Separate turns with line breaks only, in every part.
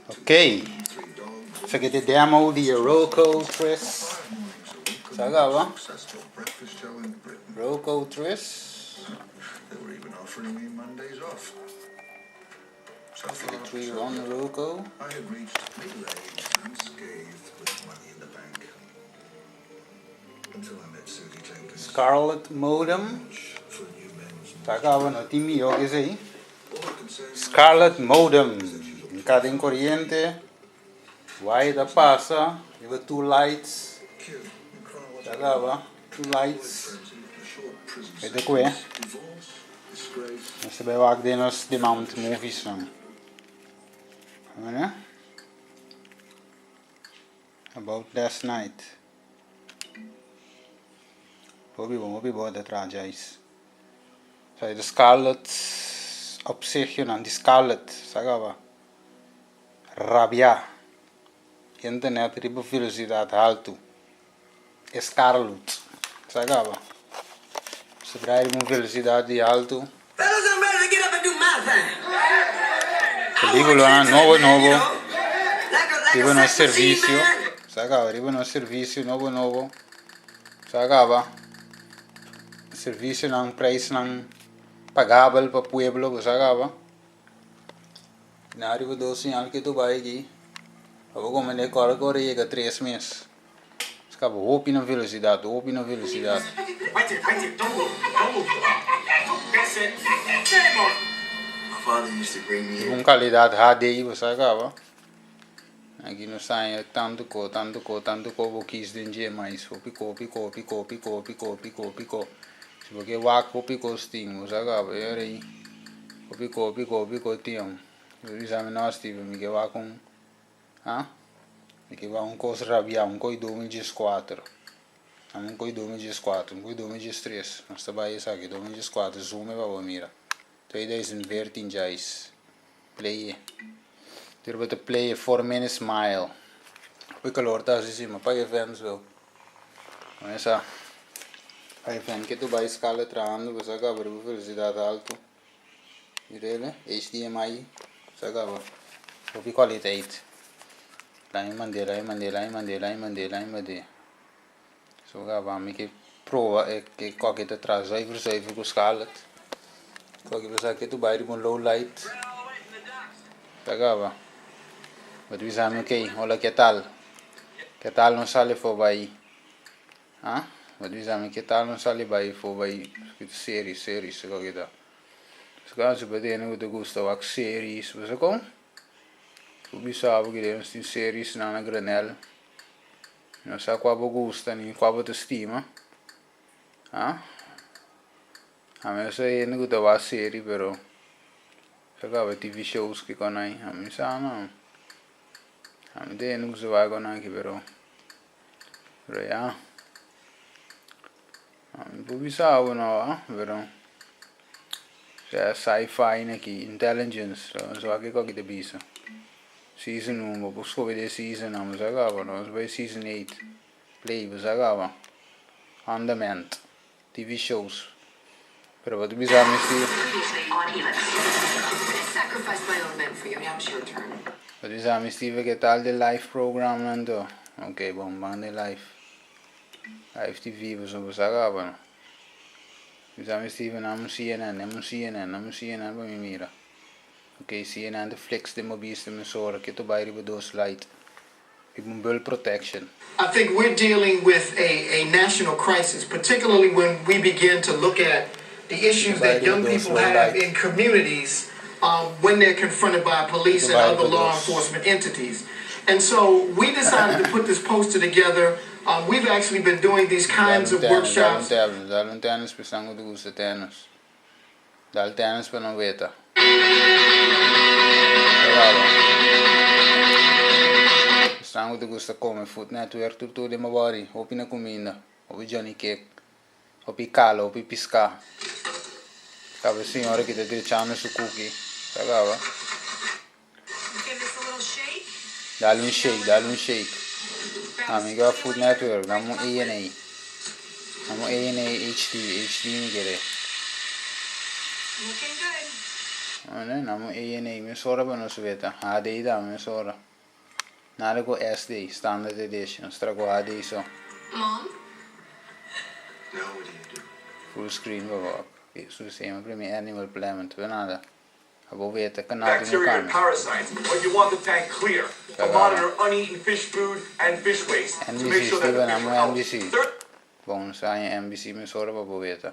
Ok, essa aqui é a demo de Roku 3. Sagava? Roku 3. The 3 on Roku. Scarlet modem. Sagava no time yo que sei. Scarlet modem. Cada em corrente. Wide passa. You have 2 lights. Sagava? 2 lights. Ito ko eh. Nasa bewag din os mount movies lang. Ano? About last night. Hobi bo dat rajais. So de Scarlet op zich yun ang Scarlet. Sagava? Rabia. Internet riba velocidade alto. Scarlet. Sagava? Se draai uma velocidade alto. Digo lá, novo. Riba no serviço. Sagava? Riba no serviço, novo. Sagava? Serviço ng price ng pagável para pueblo. Sagava? Nari ko 2 sinal que tu vai aqui. Eu vou comer agora chega 3 meses. Acaba hopi na velocidade.
Right there, don't move. That's it. Shame on. My father used to bring me
Com qualidade HD, você acaba. Aqui não sai tanto co, vou quis de mais. Pico. Se você vai pico sting, você acaba. E aí, pico, tião. Eu exame nós tive, me que vai com, me que vai coisa rabia, coi 2014. Um coi 2014, um coi 2013. Nós trabalhamos aqui 2014, zoom é para mira. 2014 já é. Play. Turbo te play 4 minutes smile. Poi calor tá assim, mas para events wel. Começa. Para event que tu vai escala trando, você acaba a velocidade alta. Irele, HDMI, você acaba. Opi qualidade. Lá em mandela. So acaba me que prova é que qualquer te traz aí com escala. Qualquer pessoa que tu vai com low light. Acaba. Mas tu sabe ok, olha que tal não sale for vai, mas tu sabe que tal não sale vai for vai série se qualquer da. Se caso você não te gosta de séries, você com? Tu sabe que tem séries na granel. Não sabe qual você gosta nem qual você estima, A mim sei não gosta de série, pero se acaba TV shows que com aí, a mim sabe não. A mim tem não gosta vai com aí, pero ya. A mim por sabe não, pero se sci-fi aqui, intelligence, so aqui qualquer de bisa. Season 1, busco ver season não, mas acaba, não, vai season 8. Play, mas acaba. On demand, TV shows. Pero what we saw Steve. What we saw Steve que tal de live program nando. Okay, bom, de live TV, você acaba, não. We saw Steve não CNN, para me mira. Okay, CNN de flex de mobis de mesora que tu vai riba 2 light. Bull protection.
I think we're dealing with a national crisis, particularly when we begin to look at the issues that young people have in communities when they're confronted by police and other law enforcement entities. And so we decided to put this poster together. We've actually been doing these kinds of workshops.
Dal tennis pensando de gusto tennis. Dal tennis per non veta. Sangue de gusto come food network tudo de mabari, opi na comida, opi Johnny Cake, opi calo, opi pisca. Sabe a senhora que te deixando su cookie, sagava? Dale un shake. Amiga food network, damo ANA HD mi quere.
Looking good.
Ano, namu ANA mesora ba no sveta. HD da mesora. Nada go SD, standard edition. Strago HD so.
Mom? No, what do you do?
Full screen baba. Isso sema primeiro Animal Planet, nada. Abo veta canal do
Bacteria and parasites, but you want the tank clear to monitor uneaten fish food and fish waste to make
NBC
sure that
Steven
the
amo
fish are
NBC.
healthy.
Bom, sai NBC mesora baba veta.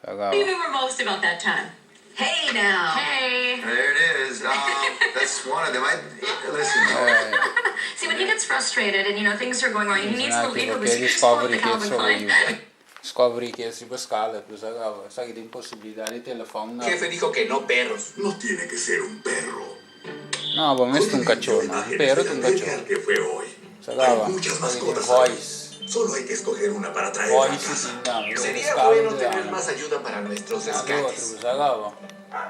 What do you remember most about that time? Hey now.
Hey. There it is. That's one of them. Listen.
See, when he gets frustrated and things are going wrong, he needs to leave
Discovery que es buscarla, pues haga, esa imposibilidad de teléfono.
Jefe dijo que no perros.
No tiene que ser un perro.
No, vamos es un cachorro, ¿no? Pero es un cachorro.
Que fue hoy.
Hay
muchas mascotas. Solo hay que escoger una para traer a casa.
Sería bueno tener más ayuda para nuestros rescates.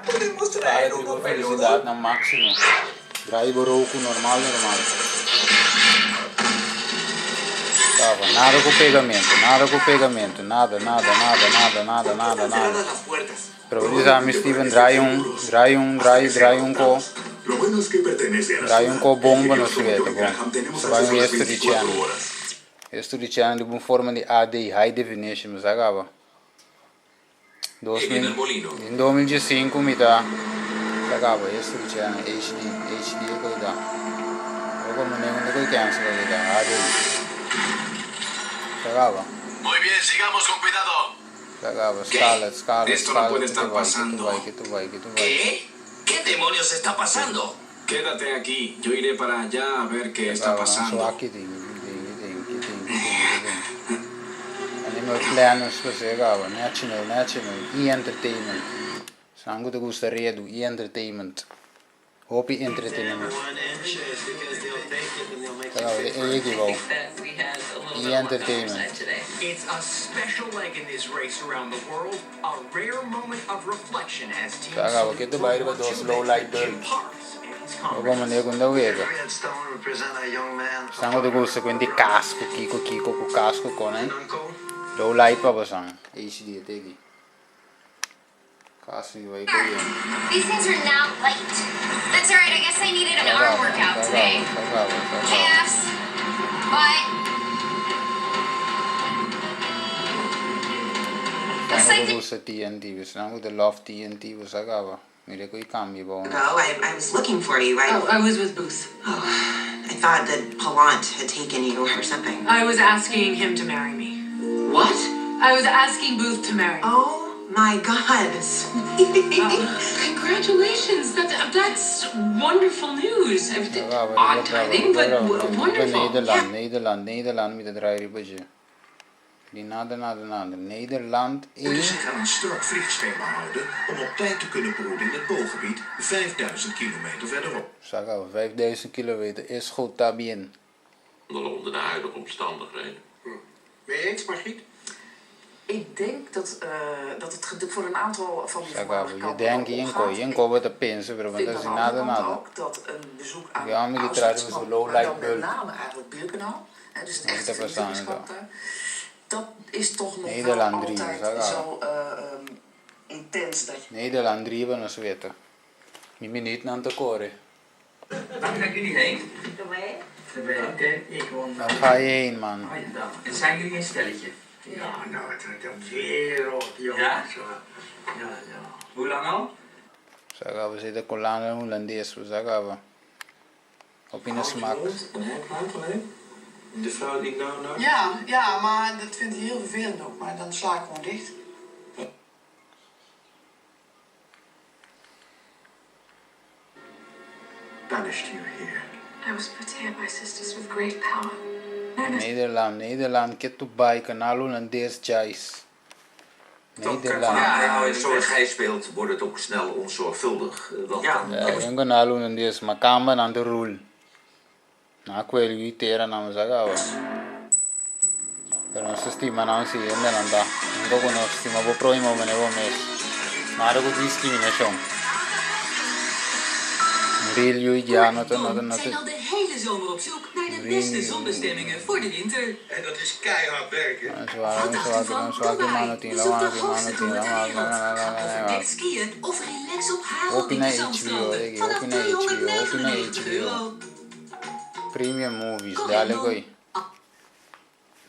Podemos traer uno
velocidad no máximo. Driver roku normal. Nada com pegamento, nada. Pero diz Steven, trai co bomba no sveta, bom. Se vai este diciano de uma forma de AD, High Definition, mas agora. Em 2005 me dá, agora, este diciano HD é que dá. Agora não é que cancel que dá, AD. Agora.
Muy bien, sigamos con cuidado.
Agora, escala.
Esto no puede estar pasando.
Que tu vai.
¿Qué? ¿Qué demonios está pasando? Quédate aquí, yo iré para allá a ver qué está pasando.
Animal Planet você agora, National, E-Entertainment. Sangue de gostaria do E-Entertainment. Hope Entertainment. E-Entertainment.
It's a special leg in this race around the world, a rare moment of reflection as teams
agora, que tu vai levar dois low light bulb. Agora maneira quando eu vejo. Sangue de gosto com de casco, Kiko com casco com, né? Low light para você. HD até aqui. Casco vai cair.
These things are now late. That's alright, I guess I needed an arm workout today. Calves, butt.
Sangue de gosto TNT, sangue de love TNT você agora. Mira que cambia bom.
I was looking for you.
I was with Booth.
Oh, I thought that Palant had taken you or something.
I was asking him to marry me.
What?
I was asking Booth to marry me.
Oh my God.
Congratulations. That's wonderful news. Odd timing, but wonderful.
Nederland met het rijden. Die nada. Nederland
U zich aan een strak vliegschema houden om op tijd te kunnen broeden in het poolgebied 5000 kilometer verderop.
Zeg 5000 kilometer is goed, daar bien.
Onder de huidige omstandigheden.
Ben je eens, Margriet?
Ik denk dat het voor een aantal van die
voormalige kampen je denkt wat de pensen, want dat is nada.
Ook dat een bezoek aan
ja, maar je trouwens zo low light
met name eigenlijk Birkenau, dus het echte vliegtuigschap daar. Dat is toch nog wel altijd zo intens dat je...
Nederland 3 van ons weten. Niet minuten aan te koren.
Waar gaan jullie heen?
Ik woon.
Waar ga je heen, man?
En zijn jullie een stelletje?
Ja, nou, het is een wereld, jongens.
Ja?
Ja.
Hoe lang al?
Zeg, we zitten kolana Hollandees, we zeggen. Op in de smaak.
De vrouw die nou...
Ja, maar dat vindt hij heel vervelend ook, maar dan sla ik gewoon dicht.
Banished you here.
I was put here by sisters with great power.
Nederland, get to buy kanaal Hollandees Jais. Nederland.
Ja, zoals hij speelt wordt het ook snel onzorgvuldig.
Een kanaal Hollandees, maar kamer aan de rol. Nou, ik wil je teren aan me zeggen. Pero no se estima nada si en Delanda. No conozco, estima por próximo me nevo mes. Nada con discriminación. Brilho ja, not
zijn al de hele zomer op zoek naar de beste zonbestemmingen voor de winter.
En dat is keihard werken.
Wat dacht u van Dubai? Bezoek de hoogste boer ter wereld. Ga overdekt skiën of relax op hageldikke zandstranden vanaf €399.
Premium movies, dale koi.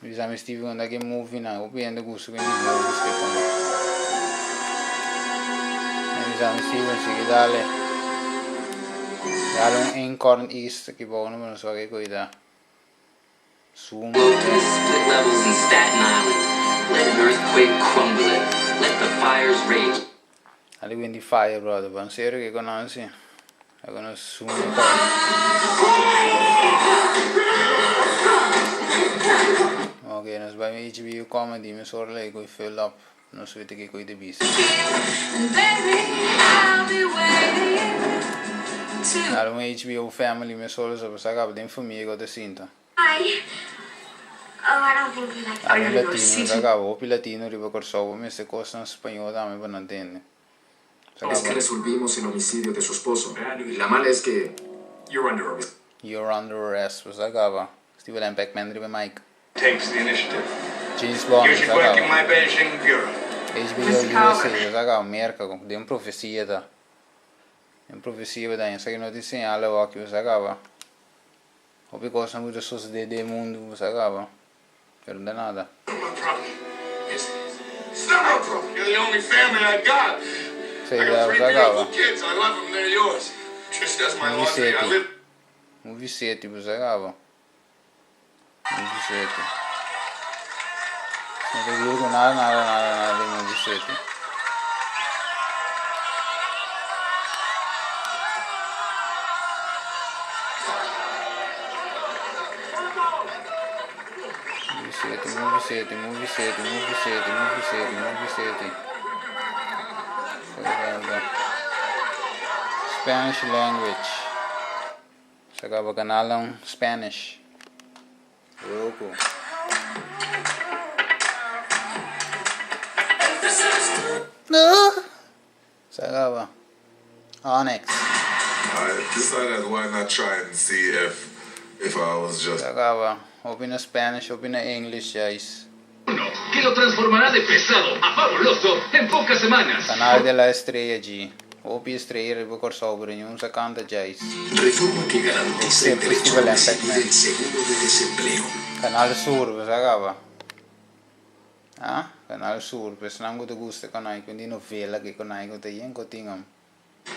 Bisa Steve quando che movie na, o piende gusto quindi movies che come. Bisa Steve si dale. Dale un Incorn East che buono, ma non so che coi da. Zoom.
Split levels in Staten Island. Let an earthquake crumble it. Let the fires rage.
Ali quindi fire brother, pensiero che conosci. La conosco poi. Ok, nós vamos HBO comedy, mas ora lei coi fill up, não sei que coi de bis. Era um HBO family, mas ora só para sacar de família de cinta.
Hi. Oh, I don't think we like
Era latino, sacava o latino riba corso, mas se costa em espanhol também para não entender.
Es que resolvimos el homicidio de su esposo. La mala es que
You're under arrest, sacava. Steve Pac-Man riba Mike.
Takes the initiative.
James Bond,
You should work in
sacava.
my Beijing bureau.
HBO USA, sacava, merca, de uma profecia da. Uma profecia da, isso que não te segnala o que sacava. O que costa muito suceder do mundo, sacava. Pero não é nada.
It's not my problem. You're the only family I got.
Sei
I got
lá,
3
sacava.
beautiful kids. I love them. They're yours. Just as my laundry. I live.
Movie 7, sacava. Movie 7. Não te digo nada de Movie 7. Movie 7. Spanish language. Sacava canal Spanish. Louco. No. Sacava. Onyx.
I decided why not try and see if I was just.
Sacava. Opina Spanish, opina English, guys.
Que lo transformará de pesado a fabuloso en pocas semanas.
Canal de la Estrella G. Opi Estrella riba corsobre, non sa canta guys.
reforma que garantiza el derecho a recibir el seguro de desempleo.
Canal Sur, sacava. Ah? Canal Sur, pues non te gusta con noi, quindi novela che con noi te yen cotingam.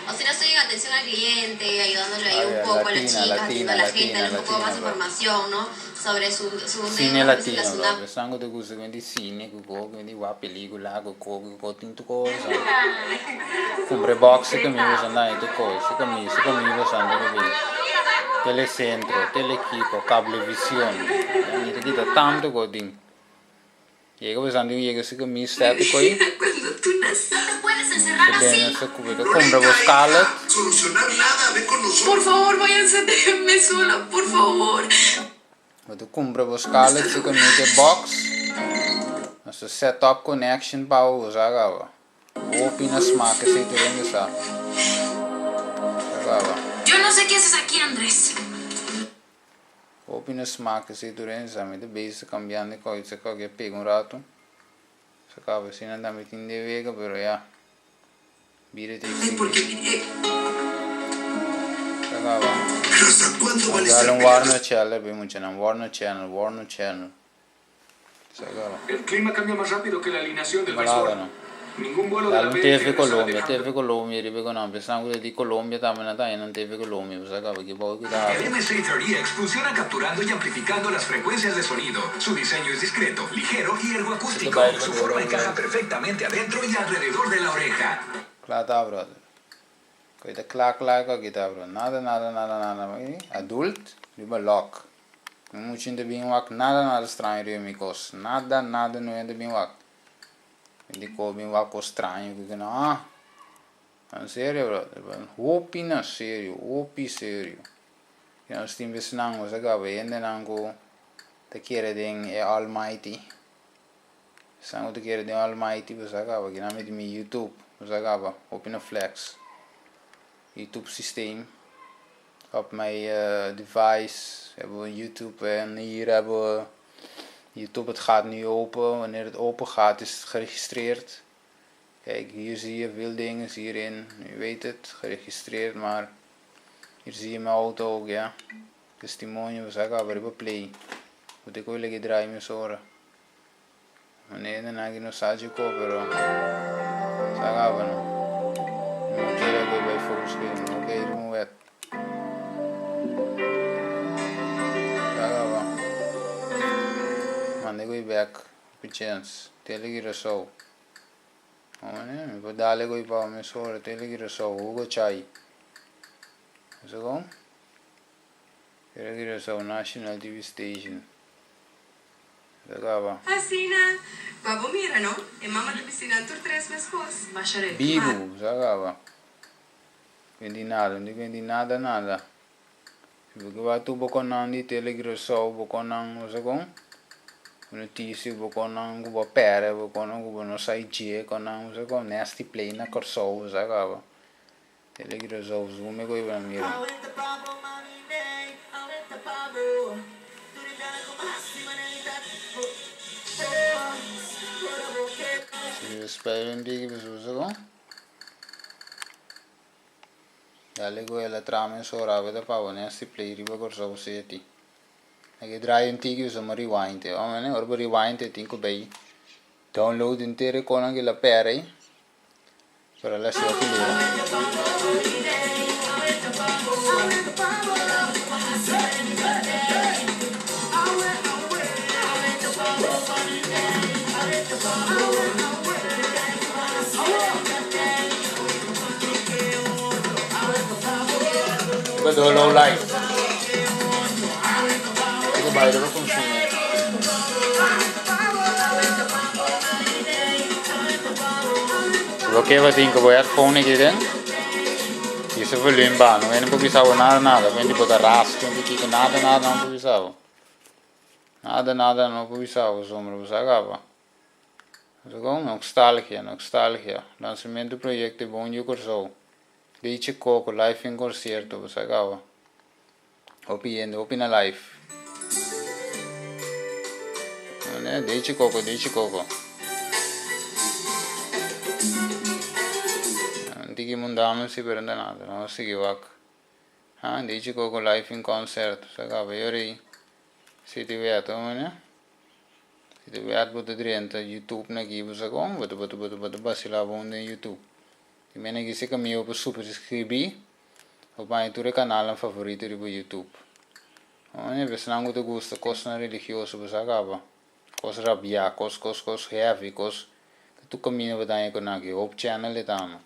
O si no, estoy en atención al cliente, ayudándole ahí un poco a las chicas, haciendo a la gente darle un poco más información, ¿no? Sobre su
Cine latino, pues non te gusta quindi cine, quindi va pellicola, tinto cosa. Compre box che mi usa andare tu cosa, che mi usa andare via. Telecentro, Telequico, Cablevisión. Mi te quita tanto godin. Llega pensando llega si che mi stato qui.
Cuando tú naciste, no te puedes encerrar así.
Compra vos Scarlett.
Solucionar nada, ven con nosotros.
Por favor, váyanse, déjenme sola, por favor.
Tu compra vos Scarlett si che mi che box. Questo setup connection pa usava. Opina smack se ti rende sa.
Yo no sé qué haces aquí, Andrés.
Opina smack se tu rende sa, mi de base cambiando cose che pega un rato. Sacava si non mi tinde vega, però ja. Bire te sì. Sacava.
Pero ¿hasta cuándo vale
Dale
ser
un Warner Channel, abbiamo un Warner Channel. Sacava.
El clima cambia más rápido que la alineación del
Malada,
béisbol.
no?
Ningún vuelo de la
Dal
BBC
TV
nos
Colombia,
aleja.
TV Colombia, ribe con ampia, sangue di Colombia también está en TV Colombia, sacava che poi da.
El MC30X funciona capturando y amplificando las frecuencias de sonido. Su diseño es discreto, ligero y ergoacústico. Su forma encaja perfectamente adentro y alrededor de la oreja.
Claro, brother. Coita clac kita bro. Nada. Adult, riba lock. Não muito ainda bem wak, nada estranho riba amigos. Nada não ainda bem wak. Indicou bem wak estranho, que não. É sério, brother. Hopi na sério, sério. Que nós temos esse nango, sabe? Ainda nango te querer den é Almighty. Sango te querer den Almighty, sabe? Que não é de YouTube, sabe? Hopi na Flex. YouTube system, op mijn device hebben we YouTube en hier hebben we YouTube. Het gaat nu open. Wanneer het open gaat is het geregistreerd. Kijk, hier zie je veel dingen hierin. Je weet het, geregistreerd, maar hier zie je mijn auto ook, ja. Testimonio, saca, waar play. Moet ik ook lekker draaien met zoren. Nee, dan heb ik nog saatje kopen, saca, we nog. Nu keer heb ik bij focus geven. Oké, remove het. Saca, we. Man, ik wil back. Op je chance. Tel ik hier zo. Oh, vou dar-lhe agora para a emissora, tem que ir só, Hugo Chai. Isso como? Tem que ir só, National TV Station. Acaba.
Assina, babo mira, não? E mamma de piscina tur 3 meses. Bacharel.
Bigo, acaba. Vendi nada, nada. Porque vai tu boconan de telegram só, boconan, isso como? Notícia, boconan, guba pera, boconan, guba no sai dia, conan, isso como nasty play na corso, acaba. Telegram só, zoom me coi para mira. Spelling di isso como? Dale go ela trama sora veda pavo nasty play riba corso seti. Che draai antichi usano rewind, ora rewind e tinco bei download intere con anche la pere per la sua Vedo low light. Bayar ko kung sino. Lo che va tinco poi phone che den. Isso foi limpa, não é nem porque sabe nada, quindi botar rasco, quindi nada, não porque sabe. Nada, não porque sabe, sombra, você acaba. Isso com nostalgia. Lançamento do projeto bom de corso. Deixe coco, live em concerto, você acaba. Open a live. Deixe coco. Antigi mundamo si per nada, non si give deixe coco live in concert, sagava io se ti vedo, se ti vedo bote direnta YouTube na ki busa com, bote basila bonde YouTube. Ti mene che se cammio per super iscrivi, o mai tu canale favorito di YouTube. Non è senango te gusta cosa religiosa busagava. Cos rabia, cos heavy, cos tu cammino wat je kan je op channel het aan.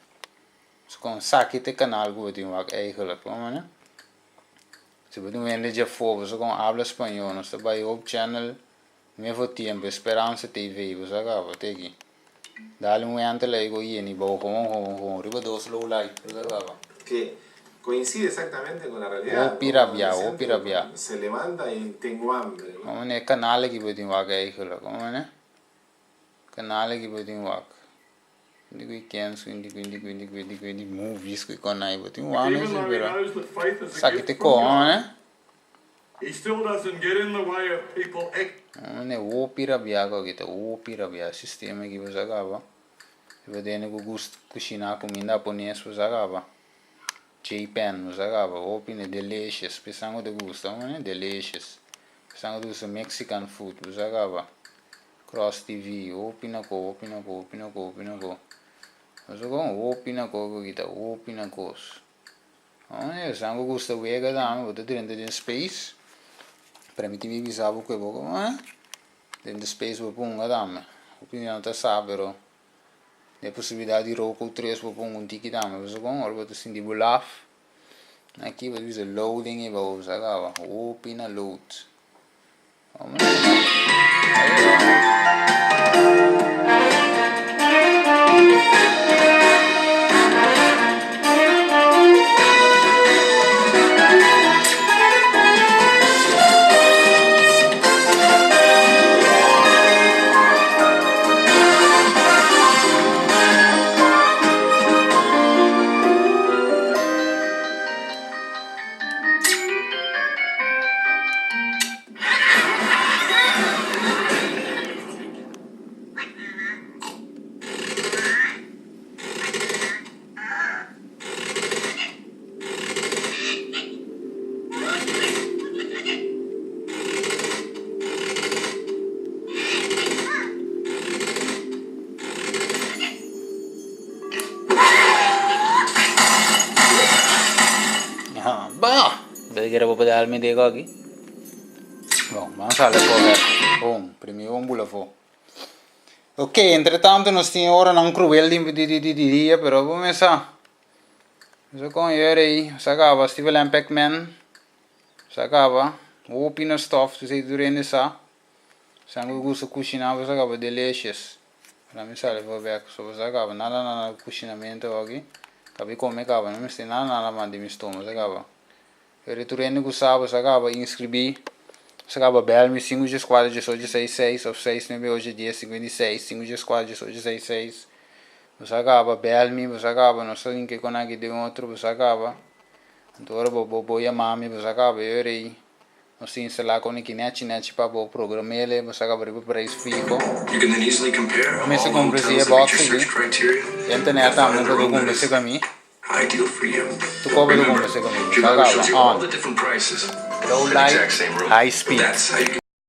Dus kon sakje te kanaal goed in wat eigenlijk, man. Ze bedoelen we je voor, ze kon habla español, dus bij op channel me voor tiempo Speransa TV, we zeggen wat tegen. Dale un ante le digo y ni bo como riba dos low light, we zeggen.
Que coincide exactamente con la realidad.
O pirabia.
Se levanta y tengo hambre.
¿No? Ne canale ki bodin wak eigenlijk, man. Canale ki bodin wak. Hindi weekends, hindi movies ko konai bodin wak. Sakite ko, man.
He still doesn't get in the way of people.
Ne o pirabia ko kita, o pirabia sistema ki bazagaba. Vedene ko gust cucina comida japonesa bazagaba. J-Pan, usava, open delicious, pensando de gusto, né? Delicious. Pensando de Mexican food, usava. Cross TV, open ko. Usava open kos. Ah, sango gusto vega da, bote dentro de space. Primitivi bisavo que bogo, dentro de space bo punga dame. Opinião tá sabero. A possibilidade de roco 3 por um tiki dame, você com ora bote assim de bulaf. Aqui vai dizer loading e vou usar agora, open a load. Vamos Perché era proprio dal medio aqui. Bom, vamos sale fuori. Bom, prima un bulla fu. Ok, entretanto nós tínhamos ora não cruel de dia, pero vamos começar. Zo kon je aí, sacava, Steve Pac-Man, sacava, opina stuff, tu sei durante essa. Sangue gusto cucinava, sacava delicious. Para mim sale vou ver só sacava, nada cucinamento aqui. Cabi come cava, não me sei nada mais de meu estômago, sacava. Eu durante gostava, sacava, inscrevi. Sacava bel-me 5 dias 4 dias hoje 66, ou 6 9 hoje dia 56, 5 dias 4 dias hoje 66. Você acaba bel-me, você acaba, não sei em que conecte de outro, você acaba. Então agora vou chamar me, você acaba, eu irei. Não sei instalar com que net para o programa ele, você acaba de para isso fico. Comecei a comprar esse box aqui. Internet também para eu conversar com mim. Tu cobra do conversar comigo, você acaba on. Low light, high speed.